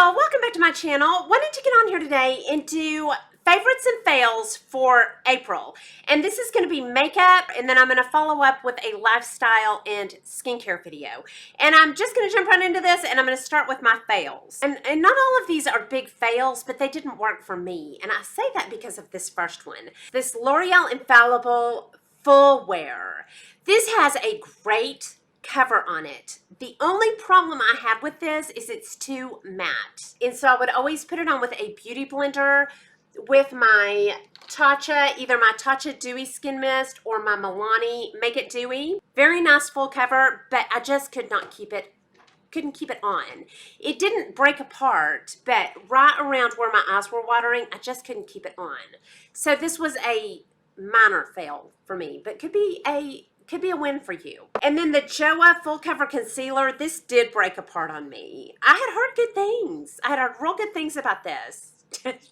y'all, welcome back to my channel. Wanted to get on here today and do favorites and fails for April. And this is going to be makeup, and then I'm going to follow up with a lifestyle and skincare video. And I'm just going to jump right into this, and I'm going to start with my fails. And not all of these are big fails, but they didn't work for me. And I say that because of this first one. This L'Oreal Infallible Full Wear. This has a great cover on it. The only problem I had with this is it's too matte. And so I would always put it on with a beauty blender with my Tatcha, either my Tatcha Dewy Skin Mist or my Milani Make It Dewy. Very nice full cover, but I just couldn't keep it on. It didn't break apart, but right around where my eyes were watering, I just couldn't keep it on. So this was a minor fail for me, but could be a win for you. And then the JOA Full Cover Concealer, this did break apart on me. I had heard good things. I had heard real good things about this.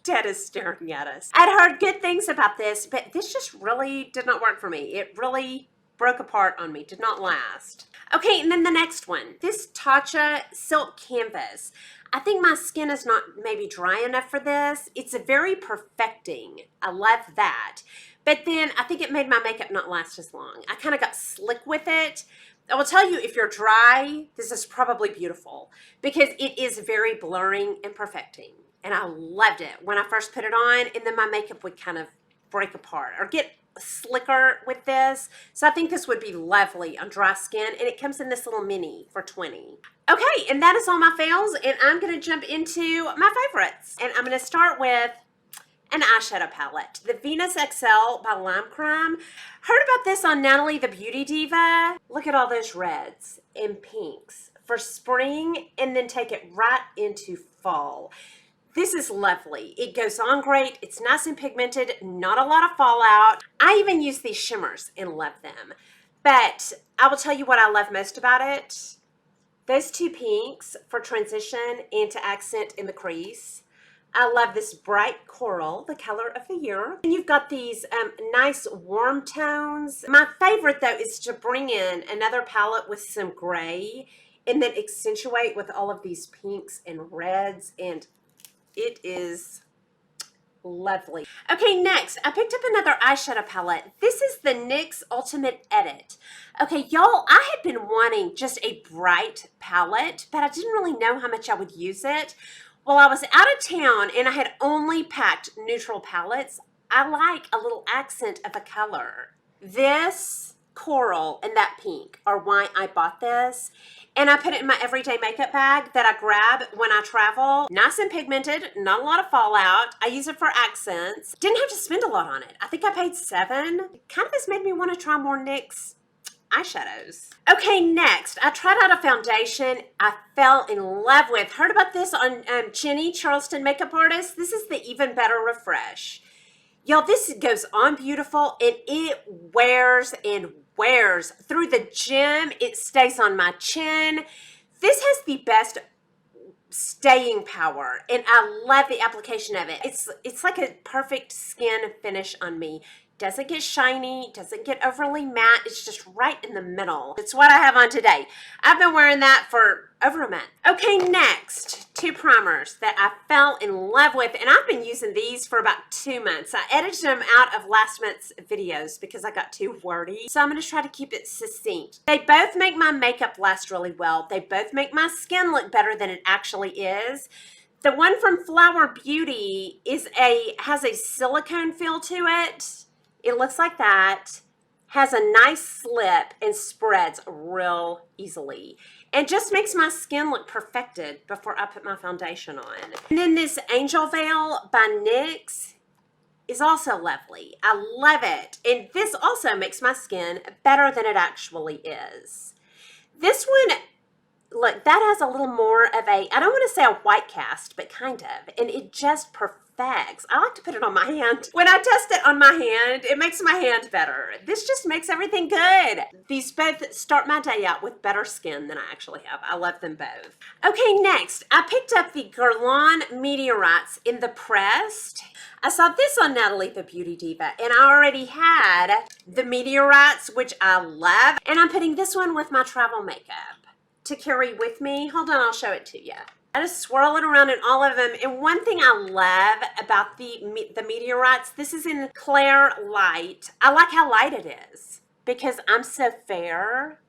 Dad is staring at us. I'd heard good things about this, but this just really did not work for me. It really broke apart on me, did not last. Okay, and then the next one, this Tatcha Silk Canvas. I think my skin is not maybe dry enough for this. It's a very perfecting. I love that. But then I think it made my makeup not last as long. I kind of got slick with it. I will tell you, if you're dry, this is probably beautiful because it is very blurring and perfecting. And I loved it when I first put it on, and then my makeup would kind of break apart or get slicker with this. So I think this would be lovely on dry skin, and it comes in this little mini for $20. Okay, and that is all my fails, and I'm going to jump into my favorites. And I'm going to start with an eyeshadow palette, the Venus XL by Lime Crime. Heard about this on Natalie the Beauty Diva. Look at all those reds and pinks for spring, and then take it right into fall. This is lovely. It goes on great. It's nice and pigmented, not a lot of fallout. I even use these shimmers and love them. But I will tell you what I love most about it. Those two pinks for transition and to accent in the crease. I love this bright coral, the color of the year. And you've got these nice warm tones. My favorite though is to bring in another palette with some gray and then accentuate with all of these pinks and reds, and it is lovely. Okay, next, I picked up another eyeshadow palette. This is the NYX Ultimate Edit. Okay, y'all, I had been wanting just a bright palette, but I didn't really know how much I would use it. Well, I was out of town and I had only packed neutral palettes. I like a little accent of a color. This coral and that pink are why I bought this. And I put it in my everyday makeup bag that I grab when I travel. Nice and pigmented, not a lot of fallout. I use it for accents. Didn't have to spend a lot on it. I think I paid $7. Kind of has made me want to try more NYX eyeshadows. Okay, next, I tried out a foundation I fell in love with. Heard about this on Jenny, Charleston makeup artist. This is the Even Better Refresh. Y'all, this goes on beautiful, and it wears and wears. Through the gym, it stays on my chin. This has the best staying power, and I love the application of it. It's like a perfect skin finish on me. Doesn't get shiny, doesn't get overly matte. It's just right in the middle. It's what I have on today. I've been wearing that for over a month. Okay, next, two primers that I fell in love with, and I've been using these for about 2 months. I edited them out of last month's videos because I got too wordy. So I'm gonna try to keep it succinct. They both make my makeup last really well. They both make my skin look better than it actually is. The one from Flower Beauty has a silicone feel to it. It looks like that, has a nice slip, and spreads real easily. And just makes my skin look perfected before I put my foundation on. And then this Angel Veil by NYX is also lovely. I love it. And this also makes my skin better than it actually is. This one, look, that has a little more of a, I don't want to say a white cast, but kind of. And it just perfects. I like to put it on my hand. When I test it on my hand, it makes my hand better. This just makes everything good. These both start my day out with better skin than I actually have. I love them both. Okay, next, I picked up the Guerlain Meteorites in the Pressed. I saw this on Natalie the Beauty Diva, and I already had the Meteorites, which I love. And I'm putting this one with my travel makeup to carry with me. Hold on, I'll show it to you. I just swirl it around in all of them. And one thing I love about the meteorites, this is in Clear Light. I like how light it is because I'm so fair.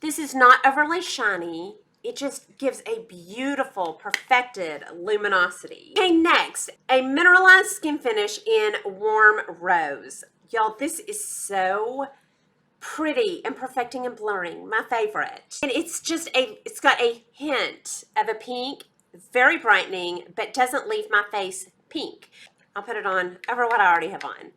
This is not overly shiny. It just gives a beautiful, perfected luminosity. Okay, next, a mineralized skin finish in Warm Rose. Y'all, this is so pretty and perfecting and blurring, my favorite. And it's got a hint of a pink, very brightening, but doesn't leave my face pink. I'll put it on over what I already have on.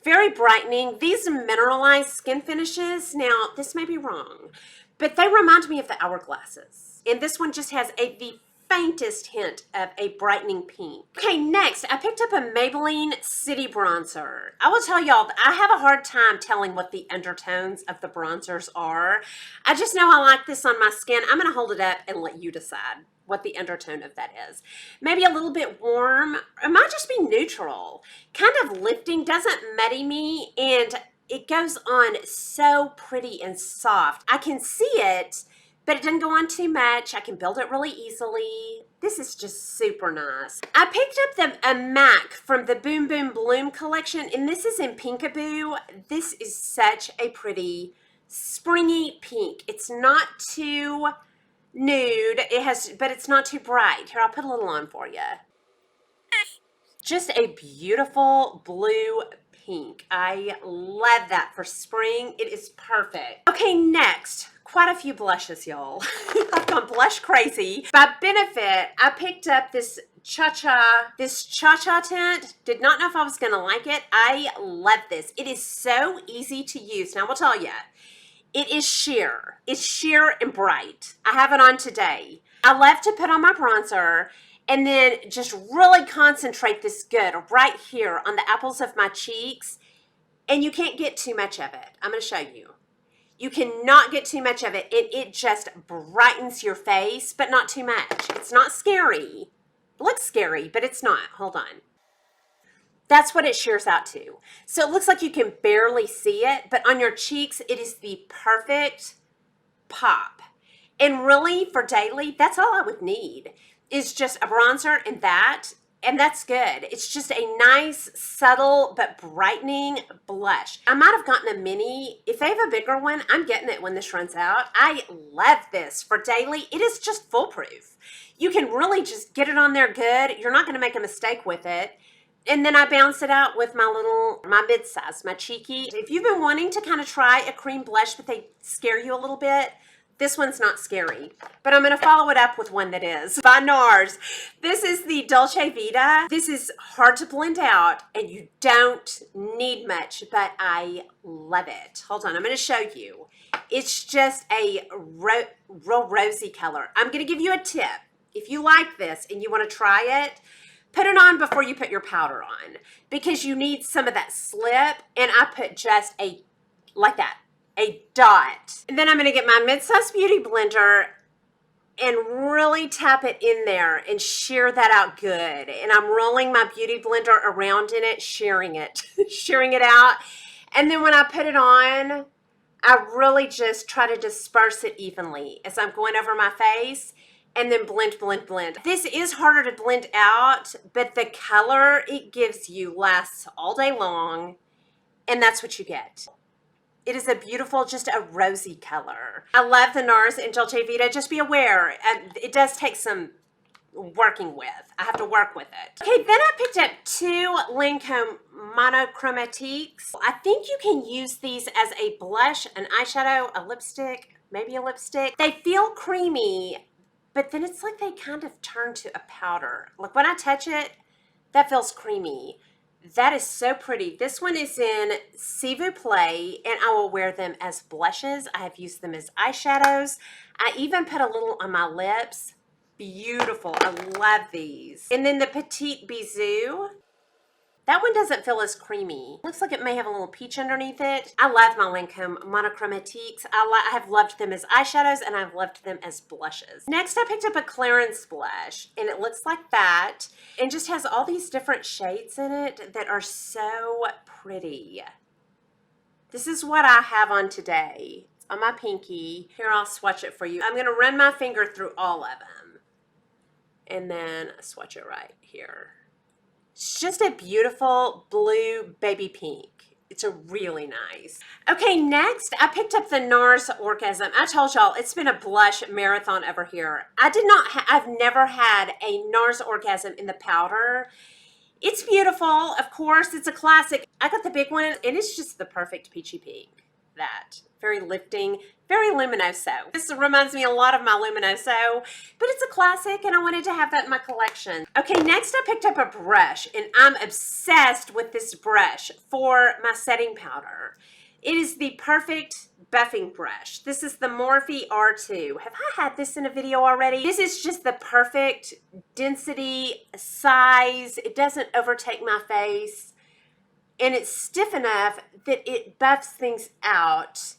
Very brightening. These mineralized skin finishes, now this may be wrong, but they remind me of the hourglasses. And this one just has the faintest hint of a brightening pink. Okay, next, I picked up a Maybelline City Bronzer. I will tell y'all, I have a hard time telling what the undertones of the bronzers are. I just know I like this on my skin. I'm gonna hold it up and let you decide what the undertone of that is. Maybe a little bit warm. It might just be neutral. Kind of lifting, doesn't muddy me, and it goes on so pretty and soft. I can see it, but it doesn't go on too much. I can build it really easily. This is just super nice. I picked up a MAC from the Boom Boom Bloom collection, and this is in Pinkaboo. This is such a pretty springy pink. It's not too nude, but it's not too bright. Here, I'll put a little on for you. Just a beautiful blue pink. I love that for spring. It is perfect. Okay, next, quite a few blushes, y'all. I've gone blush crazy. By Benefit, I picked up this Cha-Cha tint. Did not know if I was gonna like it. I love this. It is so easy to use. Now, I will tell you, it is sheer. It's sheer and bright. I have it on today. I love to put on my bronzer and then just really concentrate this good right here on the apples of my cheeks. And you can't get too much of it. I'm going to show you. You cannot get too much of it. It just brightens your face, but not too much. It's not scary. It looks scary, but it's not. Hold on. That's what it shears out to. So it looks like you can barely see it, but on your cheeks, it is the perfect pop. And really, for daily, that's all I would need, is just a bronzer and that's good. It's just a nice, subtle, but brightening blush. I might have gotten a mini. If they have a bigger one, I'm getting it when this runs out. I love this for daily. It is just foolproof. You can really just get it on there good. You're not gonna make a mistake with it. And then I bounce it out with my mid-size, my cheeky. If you've been wanting to kind of try a cream blush, but they scare you a little bit, this one's not scary. But I'm going to follow it up with one that is. By Nars. This is the Dolce Vita. This is hard to blend out, and you don't need much, but I love it. Hold on, I'm going to show you. It's just a real rosy color. I'm going to give you a tip. If you like this and you want to try it, put it on before you put your powder on, because you need some of that slip, and I put just like that, a dot. And then I'm gonna get my mid-size beauty blender and really tap it in there and shear that out good. And I'm rolling my beauty blender around in it, shearing it, shearing it out. And then when I put it on, I really just try to disperse it evenly as I'm going over my face. And then blend, blend, blend. This is harder to blend out, but the color it gives you lasts all day long, and that's what you get. It is a beautiful, just a rosy color. I love the Nars and Dolce Vita. Just be aware, it does take some working with. I have to work with it. Okay, then I picked up two Lancome Monochromatiques. I think you can use these as a blush, an eyeshadow, a lipstick, maybe a lipstick. They feel creamy, but then it's like they kind of turn to a powder. Like when I touch it, that feels creamy. That is so pretty. This one is in S'il vous plaît, and I will wear them as blushes. I have used them as eyeshadows. I even put a little on my lips. Beautiful. I love these. And then the Petite Bisou. That one doesn't feel as creamy. Looks like it may have a little peach underneath it. I love my Lancome Monochromatiques. I have loved them as eyeshadows, and I've loved them as blushes. Next, I picked up a Clarins blush, and it looks like that, and just has all these different shades in it that are so pretty. This is what I have on today. on my pinky. Here, I'll swatch it for you. I'm gonna run my finger through all of them. And then swatch it right here. It's just a beautiful blue baby pink. It's a really nice. Okay, next I picked up the Nars Orgasm. I told y'all it's been a blush marathon over here. I've never had a Nars Orgasm in the powder. It's beautiful, of course, it's a classic. I got the big one and it's just the perfect peachy pink. That. Very lifting, very luminoso. This reminds me a lot of my luminoso, but it's a classic and I wanted to have that in my collection. Okay, next I picked up a brush and I'm obsessed with this brush for my setting powder. It is the perfect buffing brush. This is the Morphe R2. Have I had this in a video already? This is just the perfect density, size. It doesn't overtake my face. And it's stiff enough that it buffs things out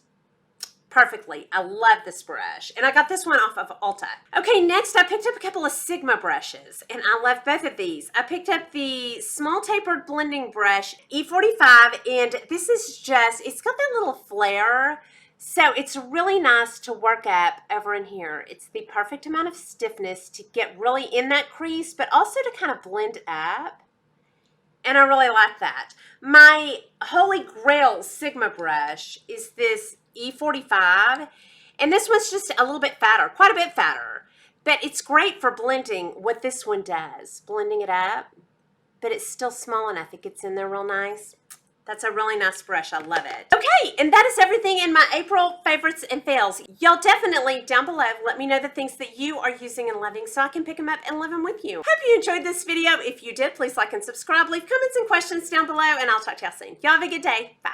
perfectly. I love this brush. And I got this one off of Ulta. Okay, next I picked up a couple of Sigma brushes. And I love both of these. I picked up the small tapered blending brush, E45. And this is just, it's got that little flare. So it's really nice to work up over in here. It's the perfect amount of stiffness to get really in that crease, but also to kind of blend up. And I really like that. My holy grail Sigma brush is this E45. And this one's just a little bit fatter, quite a bit fatter. But it's great for blending what this one does. Blending it up. But it's still small enough. It gets in there real nice. That's a really nice brush. I love it. Okay, and that is everything in my April favorites and fails. Y'all definitely down below let me know the things that you are using and loving so I can pick them up and love them with you. Hope you enjoyed this video. If you did, please like and subscribe. Leave comments and questions down below, and I'll talk to y'all soon. Y'all have a good day. Bye.